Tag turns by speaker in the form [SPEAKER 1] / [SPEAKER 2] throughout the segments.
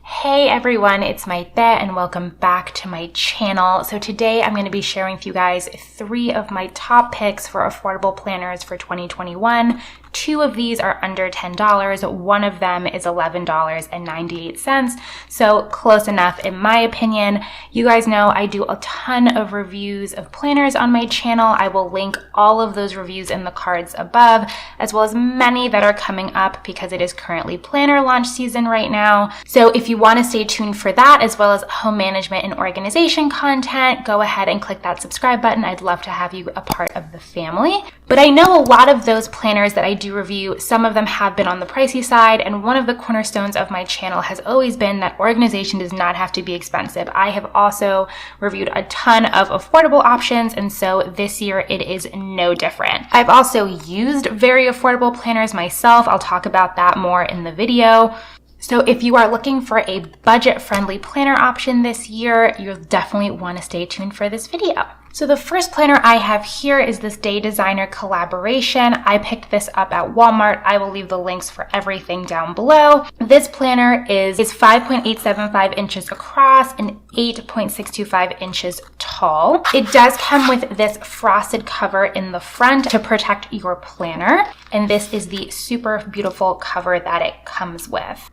[SPEAKER 1] Hey everyone, it's Maite and welcome back to my channel. So today I'm going to be sharing with you guys 3 of my top picks for affordable planners for 2021. 2 of these are under $10. One of them is $11.98. So close enough in my opinion. You guys know I do a ton of reviews of planners on my channel. I will link all of those reviews in the cards above, as well as many that are coming up because it is currently planner launch season right now. So if you want to stay tuned for that, as well as home management and organization content, go ahead and click that subscribe button. I'd love to have you a part of the family. But I know a lot of those planners that I do review, some of them have been on the pricey side, and one of the cornerstones of my channel has always been that organization does not have to be expensive. I have also reviewed a ton of affordable options, and so this year it is no different. I've also used very affordable planners myself. I'll talk about that more in the video. So if you are looking for a budget-friendly planner option this year, you'll definitely want to stay tuned for this video. So the first planner I have here is this Day Designer collaboration. I picked this up at Walmart. I will leave the links for everything down below. This planner is 5.875 inches across and 8.625 inches tall. It does come with this frosted cover in the front to protect your planner. And this is the super beautiful cover that it comes with.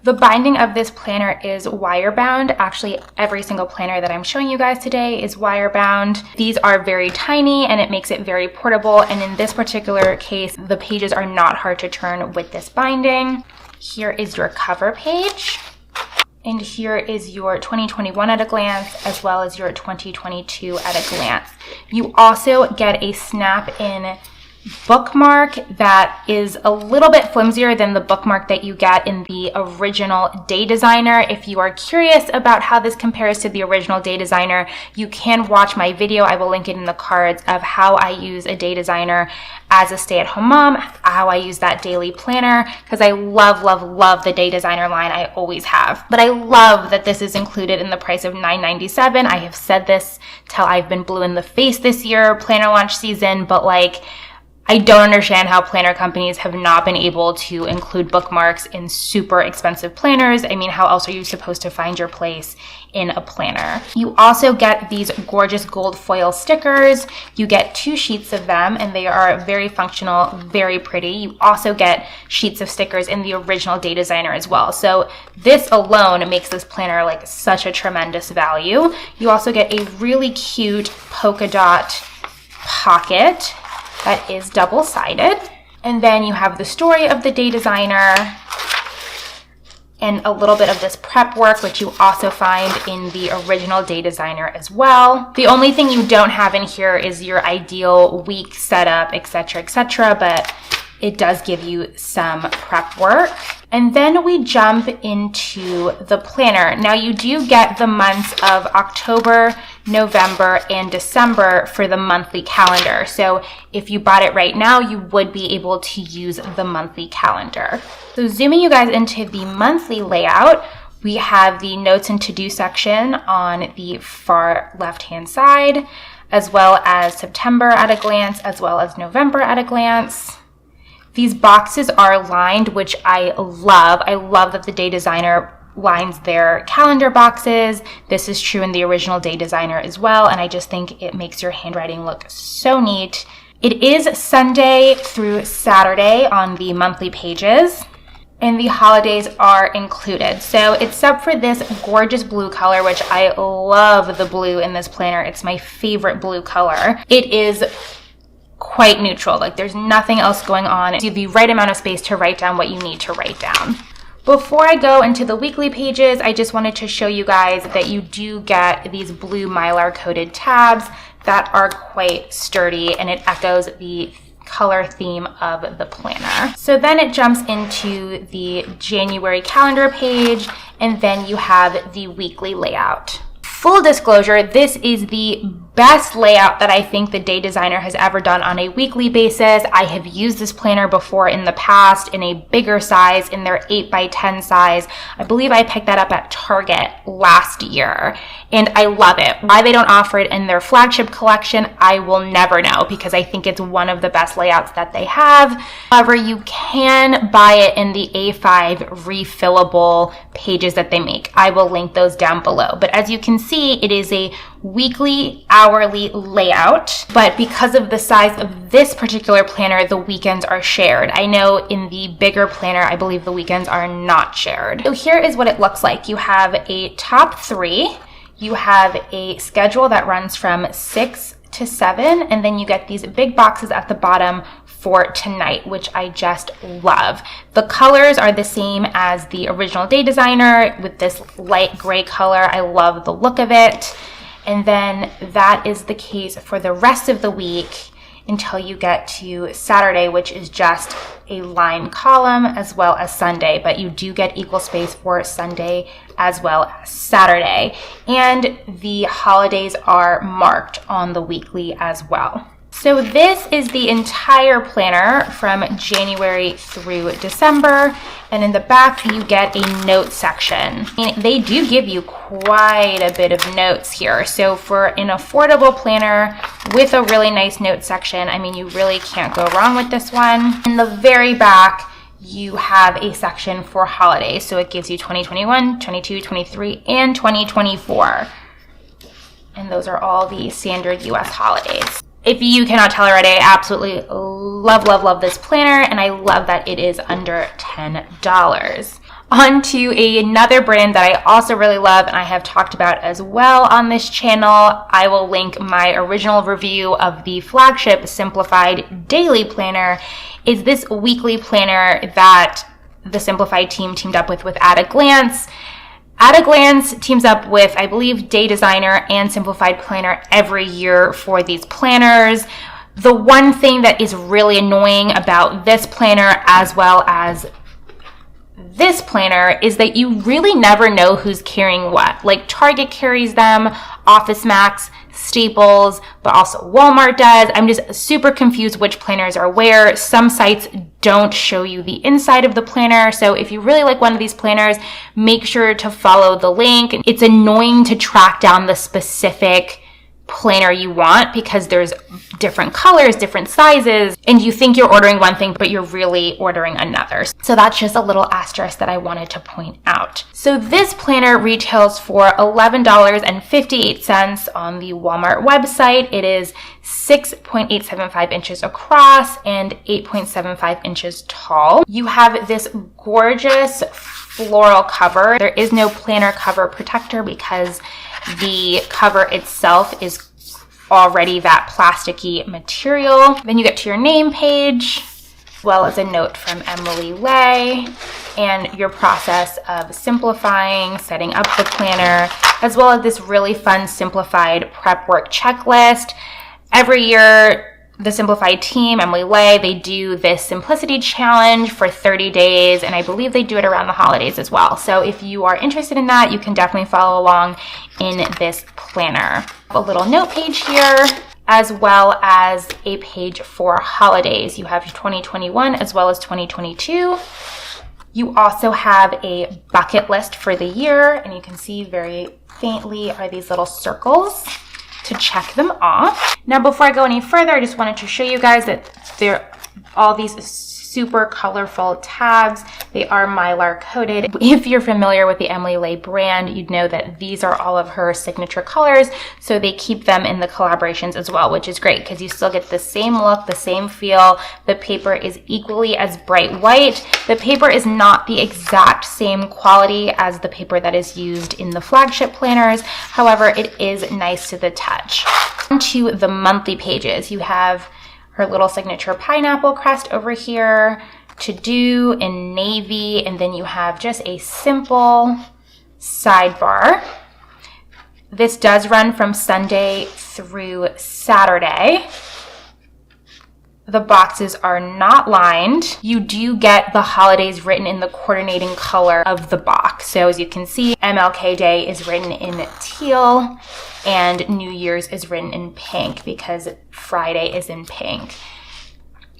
[SPEAKER 1] The binding of this planner is wire bound. Actually, every single planner that I'm showing you guys today is wire bound. These are very tiny and it makes it very portable. And in this particular case, the pages are not hard to turn with this binding. Here is your cover page. And here is your 2021 at a glance, as well as your 2022 at a glance. You also get a snap-in bookmark that is a little bit flimsier than the bookmark that you get in the original Day Designer. If you are curious about how this compares to the original Day Designer, you can watch my video. I will link it in the cards of how I use a Day Designer as a stay-at-home mom, how I use that daily planner, because I love the Day Designer line. I always have. But I love that this is included in the price of $9.97. I have said this till I've been blue in the face this year, planner launch season, but I don't understand how planner companies have not been able to include bookmarks in super expensive planners. I mean, how else are you supposed to find your place in a planner? You also get these gorgeous gold foil stickers. You get 2 sheets of them and they are very functional, very pretty. You also get sheets of stickers in the original Day Designer as well. So this alone makes this planner such a tremendous value. You also get a really cute polka dot pocket that is double-sided. And then you have the story of the Day Designer and a little bit of this prep work, which you also find in the original Day Designer as well. The only thing you don't have in here is your ideal week setup, etc., but it does give you some prep work. And then we jump into the planner. Now you do get the months of October, November, and December for the monthly calendar. So if you bought it right now, you would be able to use the monthly calendar. So zooming you guys into the monthly layout, we have the notes and to-do section on the far left-hand side, as well as September at a glance, as well as November at a glance. These boxes are lined, which I love. I love that the Day Designer lines their calendar boxes. This is true in the original Day Designer as well, and I just think it makes your handwriting look so neat. It is Sunday through Saturday on the monthly pages, and the holidays are included. So except for this gorgeous blue color, which I love the blue in this planner. It's my favorite blue color. It is quite neutral. There's nothing else going on. You have the right amount of space to write down what you need to write down. Before I go into the weekly pages, I just wanted to show you guys that you do get these blue Mylar coated tabs that are quite sturdy, and it echoes the color theme of the planner. So then it jumps into the January calendar page, and then you have the weekly layout. Full disclosure, this is the best layout that I think the Day Designer has ever done on a weekly basis. I have used this planner before in the past in a bigger size, in their 8x10 size. I believe I picked that up at Target last year, and I love it. Why they don't offer it in their flagship collection, I will never know, because I think it's one of the best layouts that they have. However, you can buy it in the A5 refillable pages that they make. I will link those down below. But as you can see, it is a weekly, hourly layout, but because of the size of this particular planner, the weekends are shared. I know in the bigger planner, I believe the weekends are not shared. So here is what it looks like. You have a top 3, you have a schedule that runs from 6 to 7, and then you get these big boxes at the bottom for tonight, which I just love. The colors are the same as the original Day Designer with this light gray color. I love the look of it. And then that is the case for the rest of the week until you get to Saturday, which is just a line column, as well as Sunday. But you do get equal space for Sunday as well as Saturday. And the holidays are marked on the weekly as well. So this is the entire planner from January through December, and in the back you get a note section. And they do give you quite a bit of notes here. So for an affordable planner with a really nice note section, I mean, you really can't go wrong with this one. In the very back, you have a section for holidays. So it gives you 2021, 22, 23, and 2024. And those are all the standard US holidays. If you cannot tell already, I absolutely love this planner, and I love that it is under $10. On to another brand that I also really love and I have talked about as well on this channel. I will link my original review of the flagship Simplified Daily Planner. Is this weekly planner that the Simplified team teamed up with At a Glance. At a Glance teams up with, I believe, Day Designer and Simplified Planner every year for these planners. The one thing that is really annoying about this planner as well as this planner is that you really never know who's carrying what. Like Target carries them, Office Max, Staples, but also Walmart does. I'm just super confused which planners are where. Some sites don't show you the inside of the planner. So if you really like one of these planners, make sure to follow the link. It's annoying to track down the specific planner you want because there's different colors, different sizes, and you think you're ordering one thing, but you're really ordering another. So that's just a little asterisk that I wanted to point out. So this planner retails for $11.58 on the Walmart website. It is 6.875 inches across and 8.75 inches tall. You have this gorgeous floral cover. There is no planner cover protector because the cover itself is already that plasticky material. Then you get to your name page, as well as a note from Emily Lay, and your process of simplifying, setting up the planner, as well as this really fun simplified prep work checklist. Every year, the Simplified team, Emily Lay, they do this simplicity challenge for 30 days, and I believe they do it around the holidays as well. So if you are interested in that, you can definitely follow along in this planner. A little note page here, as well as a page for holidays. You have your 2021 as well as 2022. You also have a bucket list for the year, and you can see very faintly are these little circles to check them off. Now, before I go any further, I just wanted to show you guys that there all these super colorful tabs. They are Mylar coated. If you're familiar with the Emily Lay brand, you'd know that these are all of her signature colors, so they keep them in the collaborations as well, which is great because you still get the same look, the same feel. The paper is equally as bright white. The paper is not the exact same quality as the paper that is used in the flagship planners. However, it is nice to the touch. On to the monthly pages. You have her little signature pineapple crest over here, to do in navy, and then you have just a simple sidebar. This does run from Sunday through Saturday. The boxes are not lined. You do get the holidays written in the coordinating color of the box. So as you can see, MLK Day is written in teal and New Year's is written in pink because Friday is in pink.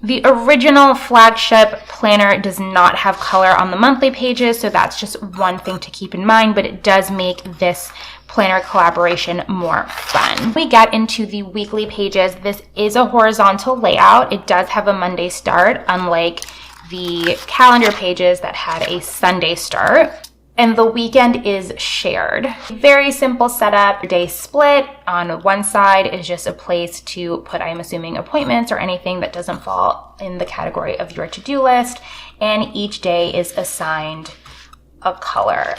[SPEAKER 1] The original flagship planner does not have color on the monthly pages, so that's just one thing to keep in mind, but it does make this planner collaboration more fun. We get into the weekly pages. This is a horizontal layout. It does have a Monday start, unlike the calendar pages that had a Sunday start. And the weekend is shared. Very simple setup. Day split. On one side is just a place to put, I'm assuming, appointments or anything that doesn't fall in the category of your to-do list. And each day is assigned a color.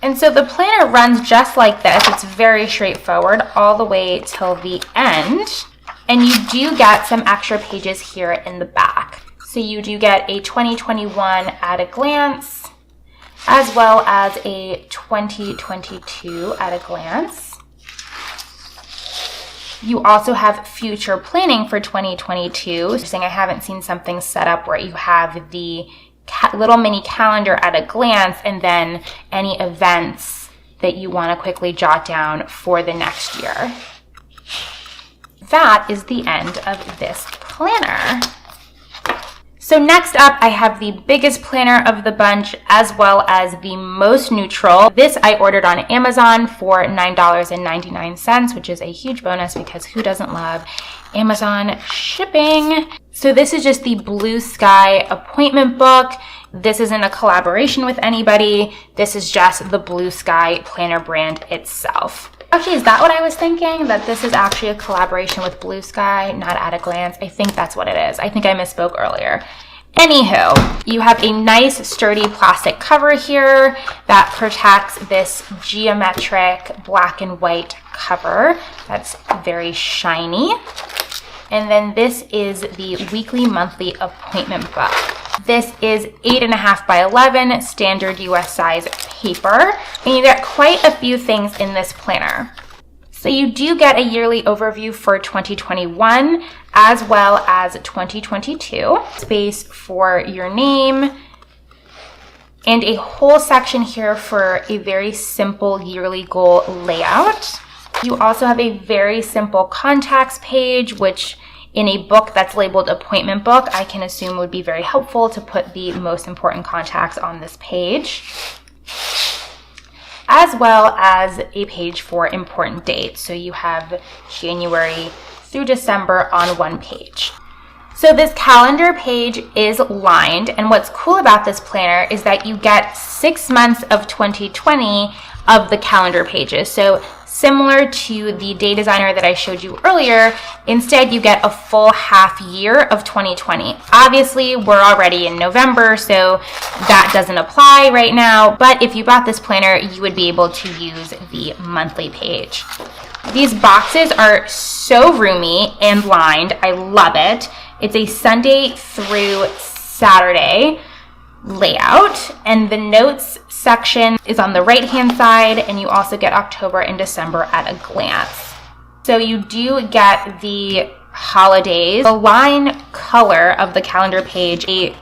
[SPEAKER 1] And so the planner runs just like this. It's very straightforward all the way till the end. And you do get some extra pages here in the back. So you do get a 2021 at a glance, as well as a 2022 at a glance. You also have future planning for 2022. Saying I haven't seen something set up where you have the little mini calendar at a glance and then any events that you want to quickly jot down for the next year. That is the end of this planner. So next up, I have the biggest planner of the bunch as well as the most neutral. This I ordered on Amazon for $9.99, which is a huge bonus because who doesn't love Amazon shipping? So this is just the Blue Sky appointment book. This isn't a collaboration with anybody. This is just the Blue Sky planner brand itself. Actually, is that what I was thinking? That this is actually a collaboration with Blue Sky, not at a glance? I think that's what it is. I think I misspoke earlier. Anywho, you have a nice sturdy plastic cover here that protects this geometric black and white cover that's very shiny. And then this is the weekly monthly appointment book. This is 8.5 by 11 standard US size paper, and you get quite a few things in this planner. So you do get a yearly overview for 2021 as well as 2022. Space for your name and a whole section here for a very simple yearly goal layout. You also have a very simple contacts page, which in a book that's labeled appointment book, I can assume would be very helpful to put the most important contacts on this page, as well as a page for important dates. So you have January through December on one page. So this calendar page is lined, and what's cool about this planner is that you get 6 months of 2020 of the calendar pages. So similar to the day designer that I showed you earlier, instead you get a full half year of 2020. Obviously, we're already in November, so that doesn't apply right now. But if you bought this planner, you would be able to use the monthly page. These boxes are so roomy and lined. I love it. It's a Sunday through Saturday layout, and the notes section is on the right hand side, and you also get October and December at a glance. So you do get the holidays. The line color of the calendar page, a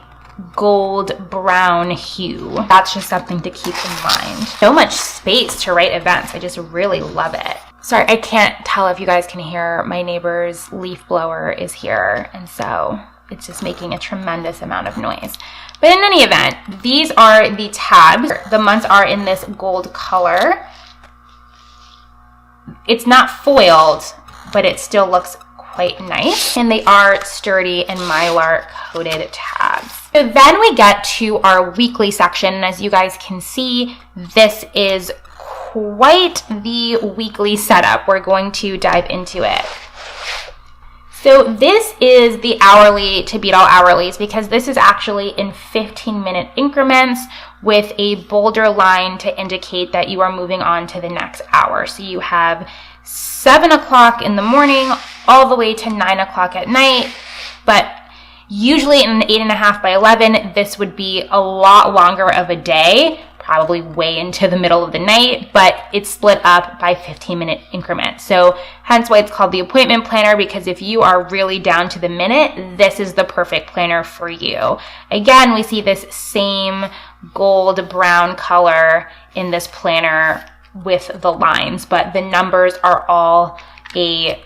[SPEAKER 1] gold brown hue. That's just something to keep in mind. So much space to write events. I just really love it. Sorry, I can't tell if you guys can hear my neighbor's leaf blower is here, and so it's just making a tremendous amount of noise. But in any event, these are the tabs. The months are in this gold color. It's not foiled, but it still looks quite nice. And they are sturdy and Mylar coated tabs. So then we get to our weekly section. And as you guys can see, this is quite the weekly setup. We're going to dive into it. So this is the hourly to beat all hourlies, because this is actually in 15-minute increments with a bolder line to indicate that you are moving on to the next hour. So you have 7 o'clock in the morning all the way to 9 o'clock at night. But usually in an 8.5 by 11, this would be a lot longer of a day, probably way into the middle of the night, but it's split up by 15-minute increments. So hence why it's called the appointment planner, because if you are really down to the minute, this is the perfect planner for you. Again, we see this same gold brown color in this planner with the lines, but the numbers are all a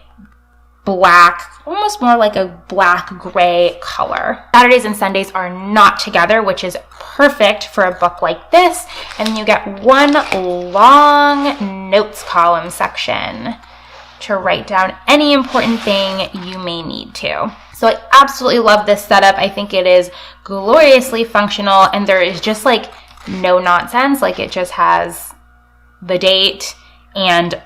[SPEAKER 1] black, almost more like a black gray color. Saturdays and Sundays are not together, which is perfect for a book like this. And then you get one long notes column section to write down any important thing you may need to. So I absolutely love this setup. I think it is gloriously functional, and there is just like no nonsense. Like, it just has the date, and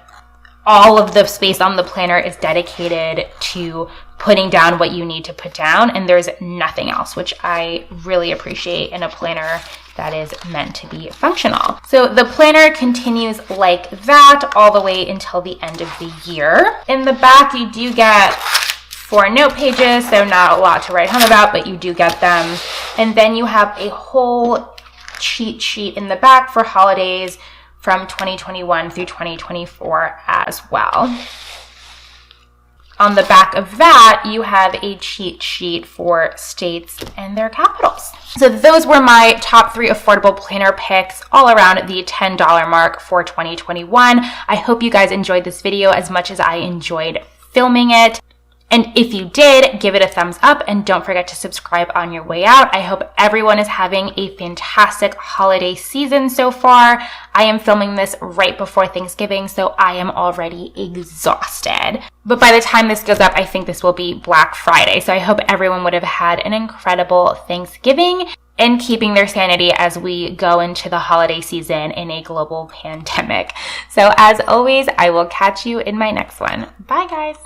[SPEAKER 1] all of the space on the planner is dedicated to putting down what you need to put down, and there's nothing else, which I really appreciate in a planner that is meant to be functional. So the planner continues like that all the way until the end of the year. In the back, you do get 4 note pages, so not a lot to write home about, but you do get them. And then you have a whole cheat sheet in the back for holidays from 2021 through 2024 as well. On the back of that, you have a cheat sheet for states and their capitals. So those were my top 3 affordable planner picks all around the $10 mark for 2021. I hope you guys enjoyed this video as much as I enjoyed filming it. And if you did, give it a thumbs up and don't forget to subscribe on your way out. I hope everyone is having a fantastic holiday season so far. I am filming this right before Thanksgiving, so I am already exhausted. But by the time this goes up, I think this will be Black Friday. So I hope everyone would have had an incredible Thanksgiving and keeping their sanity as we go into the holiday season in a global pandemic. So as always, I will catch you in my next one. Bye, guys.